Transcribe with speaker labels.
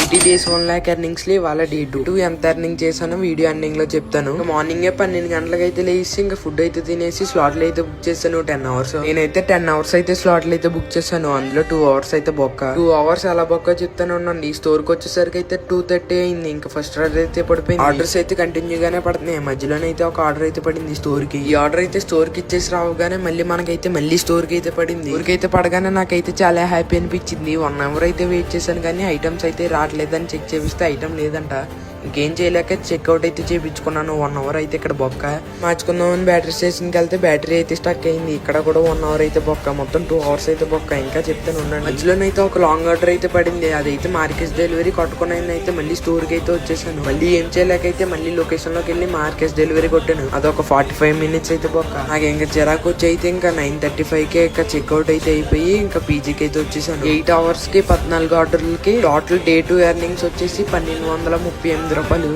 Speaker 1: 80 days 1 lakh earnings లో ఇవాళ day 2 ఎంత ఎర్నింగ్ చేశానో వీడియో ఎండింగ్ లో చెప్తాను. మార్నింగ్ 12 గంటలకు అయితే లేచి ఇంకా ఫుడ్ అయితే తినేసి స్లాట్లు అయితే బుక్ చేశాను 10 hours. నేనైతే 10 hours అయితే స్లాట్లు అయితే బుక్ చేశాను. అందులో 2 hours అయితే బొక్క. 2 hours ఎలా బొక్క చెప్తాను ఉండండి. ఈ స్టోర్ కి వచ్చేసరికి అయితే 2:30 అయింది. ఇంకా ఫస్ట్ ఆర్డర్ అయితే పడిపోయింది. ఆర్డర్స్ అయితే కంటిన్యూ గానే పడుతున్నాయి. మధ్యలోనైతే ఒక ఆర్డర్ అయితే పడింది స్టోర్ కి. ఈ ఆర్డర్ అయితే స్టోర్ కి ఇచ్చేసి రావగానే మళ్ళీ మనకైతే మళ్ళీ స్టోర్ కి అయితే పడింది. స్టోర్ కి అయితే పడగానే నాకైతే చాలా హ్యాపీ అనిపించింది. 1 hour అయితే వెయిట్ చేశాను కానీ ఐటమ్స్ అయితే రావట్లేదని చెక్ చేపిస్తే ఐటమ్ లేదంట. ఇంకేం చేయలేక చెక్అవుట్ అయితే చేయించుకున్నాను. 1 hour అయితే ఇక్కడ బొక్క. మార్చుకుందామని బ్యాటరీ స్టేషన్ కి వెళ్తే బ్యాటరీ అయితే స్టక్ అయింది. ఇక్కడ కూడా 1 hour అయితే బొక్క. మొత్తం 2 hours అయితే బొక్క. ఇంకా చెప్తాను ఉండండి. మధ్యలోనైతే ఒక లాంగ్ ఆర్డర్ అయితే పడింది. అదైతే మార్కెట్ డెలివరీ కొట్టుకుని అయితే మళ్ళీ స్టోర్ కి అయితే వచ్చేసాను. మళ్ళీ ఏం చేయలేకైతే మళ్ళీ లొకేషన్ లోకి వెళ్ళి మార్కెట్ డెలివరీ కొట్టాను. అదొక 45 minutes అయితే బొక్క. నాకు ఇంకా చిరాకు వచ్చి అయితే ఇంకా 9:35 కే ఇంకా చెక్అవుట్ అయితే అయిపోయి ఇంకా పీజీకి అయితే వచ్చేసాను. 8 hours కి 14 ఆర్డర్లకి టోటల్ డే 2 ఎర్నింగ్స్ వచ్చేసి 1238 రూపాయలు.